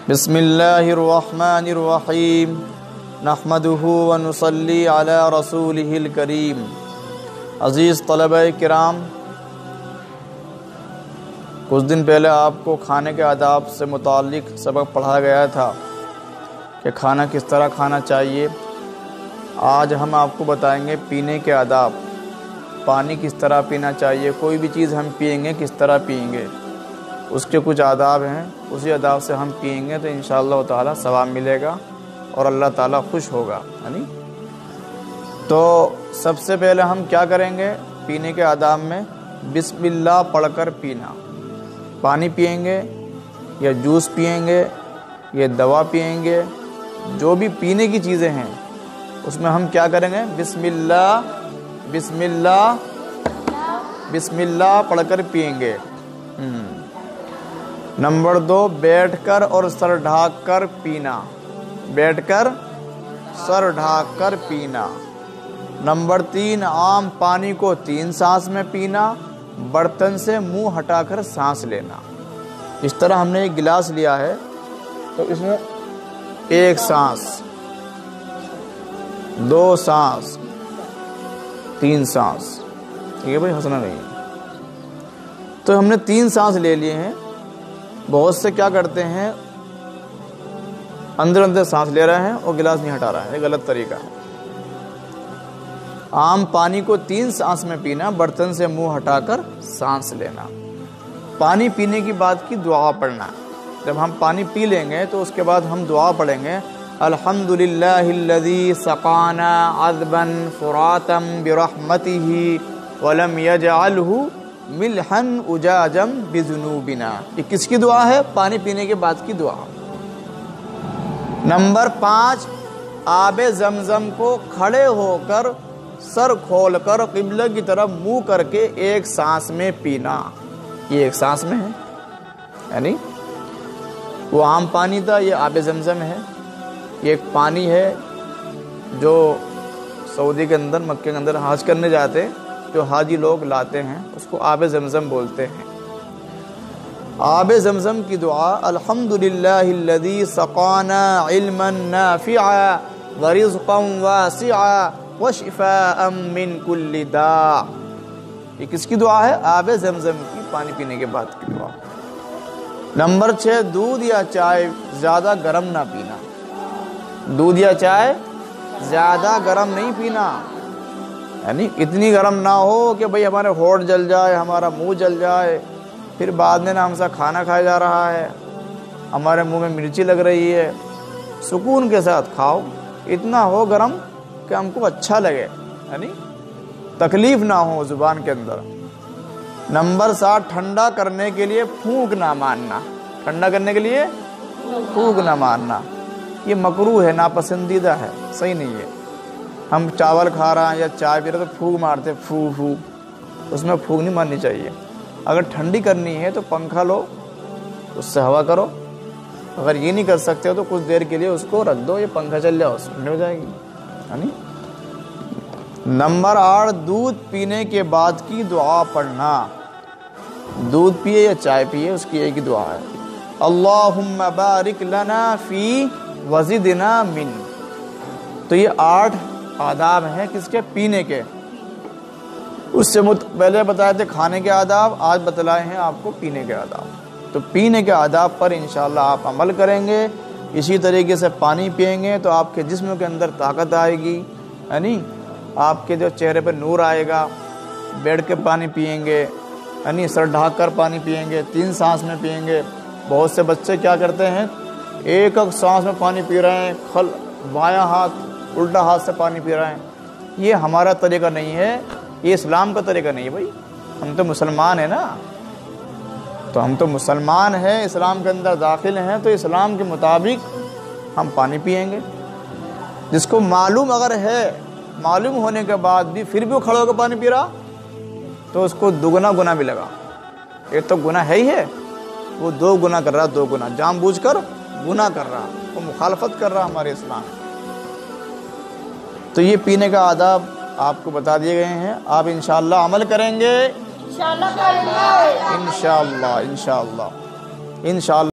बिस्मिल्लाहिर्रहमानिर्रहीम नहमदुहु व नुसल्ली अला रसूलिहिल करीम। अज़ीज़ तलबा किराम, कुछ दिन पहले आपको खाने के आदाब से मुताल्लिक़ सबक पढ़ाया गया था कि खाना किस तरह खाना चाहिए। आज हम आपको बताएंगे पीने के आदाब, पानी किस तरह पीना चाहिए, कोई भी चीज़ हम पिएंगे किस तरह पिएंगे, उसके कुछ आदाब हैं, उसी आदाब से हम पिएंगे तो इंशाअल्लाह ताला सवाब मिलेगा और अल्लाह ताला खुश होगा, है नी। तो सबसे पहले हम क्या करेंगे, पीने के आदाब में बिस्मिल्लाह पढ़कर पीना। पानी पिएंगे या जूस पिएंगे या दवा पिएंगे, जो भी पीने की चीज़ें हैं उसमें हम क्या करेंगे, बिस्मिल्लाह बिस्मिल्लाह बिस्मिल्लाह पढ़कर पिएंगे। नंबर 2, बैठकर और सर ढाक कर पीना। बैठकर सर ढाक कर पीना। नंबर 3, आम पानी को 3 सांस में पीना, बर्तन से मुंह हटाकर सांस लेना। इस तरह हमने एक गिलास लिया है तो इसमें 1 सांस, 2 सांस, 3 सांस, ठीक है भाई, हंसना नहीं। तो हमने 3 सांस ले लिए हैं। बहुत से क्या करते हैं, अंदर अंदर सांस ले रहे हैं और गिलास नहीं हटा रहा है, ये गलत तरीका है। आम पानी को 3 सांस में पीना, बर्तन से मुंह हटाकर सांस लेना। पानी पीने की बात की दुआ पढ़ना। जब हम पानी पी लेंगे तो उसके बाद हम दुआ पढ़ेंगे, अल्हम्दुलिल्लाहिल्लज़ी सक़ाना अज़बन फ़ुरातम बिरहमतिही वलम यजअलहु मिल्हन उजाजम बिजुनूबिना। ये किसकी दुआ है, पानी पीने के बाद की दुआ। नंबर 5, आबे ज़मज़म को खड़े होकर सर खोलकर क़िबला की तरफ मुंह करके 1 सांस में पीना। ये 1 सांस में है, यानी वो आम पानी था, ये आबे ज़मज़म है। ये एक पानी है जो सऊदी के अंदर, मक्के के अंदर हज करने जाते जो हाजी लोग लाते हैं, उसको आबे ज़मज़म बोलते हैं। आबे ज़मज़म की दुआ, अल्हम्दुलिल्लाहिल्लज़ी सक़ाना इल्मन नाफ़िअ व रिज़्क़न वासिअ व शिफ़ाअन मिन कुल्लि दा। ये किसकी दुआ है, आबे ज़मज़म की, पानी पीने के बाद की दुआ। नंबर 6, दूध या चाय ज़्यादा गर्म ना पीना। दूध या चाय ज़्यादा गर्म नहीं पीना, यानी इतनी गर्म ना हो कि भाई हमारे होंठ जल जाए, हमारा मुंह जल जाए, फिर बाद में ना हमसे खाना खाया जा रहा है, हमारे मुंह में मिर्ची लग रही है। सुकून के साथ खाओ, इतना हो गर्म कि हमको अच्छा लगे, यानी तकलीफ ना हो ज़ुबान के अंदर। नंबर 7, ठंडा करने के लिए फूंक ना मारना। ठंडा करने के लिए फूंक ना मारना, ये मकरूह है, नापसंदीदा है, सही नहीं है। हम चावल खा रहे हैं या चाय पी रहे तो फूंक मारते, फू फू, उसमें फूंक नहीं मारनी चाहिए। अगर ठंडी करनी है तो पंखा लो, उससे हवा करो। अगर ये नहीं कर सकते हो तो कुछ देर के लिए उसको रख दो, ये पंखा चल जाओ, ठंडी हो जाएगी, यानी। नंबर 8, दूध पीने के बाद की दुआ पढ़ना। दूध पिए या चाय पिए, उसकी एक ही दुआ है, अल्लाहुम्मा बारिक लना फी वज़िदना मिन। तो ये 8 आदाब हैं किसके, पीने के। उससे पहले बताए थे खाने के आदाब, आज बतलाए हैं आपको पीने के आदाब। तो पीने के आदाब पर इंशाअल्लाह आप अमल करेंगे, इसी तरीके से पानी पिएंगे तो आपके जिस्म के अंदर ताकत आएगी, यानी आपके जो चेहरे पर नूर आएगा। बैठ के पानी पिएंगे, यानी सर ढाक कर पानी पिएंगे, 3 सांस में पिएंगे। बहुत से बच्चे क्या करते हैं, एक सांस में पानी पी रहे हैं, बायां हाथ उल्टा हाथ से पानी पी रहे हैं। ये हमारा तरीका नहीं है, ये इस्लाम का तरीका नहीं है भाई। हम तो मुसलमान हैं ना, तो हम तो मुसलमान हैं, इस्लाम के अंदर दाखिल हैं, तो इस्लाम के मुताबिक हम पानी पिएंगे। जिसको मालूम अगर है, मालूम होने के बाद भी फिर भी वो खड़ा होकर पानी पी रहा तो उसको दुगना गुनाह मिलेगा। एक तो गुनाह है ही है, वो 2 गुनाह कर रहा, 2 गुनाह जानबूझकर गुनाह कर रहा, वो मुखालफत कर रहा हमारे इस्लाम। तो ये पीने का आदाब आपको बता दिए गए हैं, आप इंशाअल्लाह अमल करेंगे, इंशाअल्लाह इंशाअल्लाह इंशाअल्लाह इंशाअल्लाह।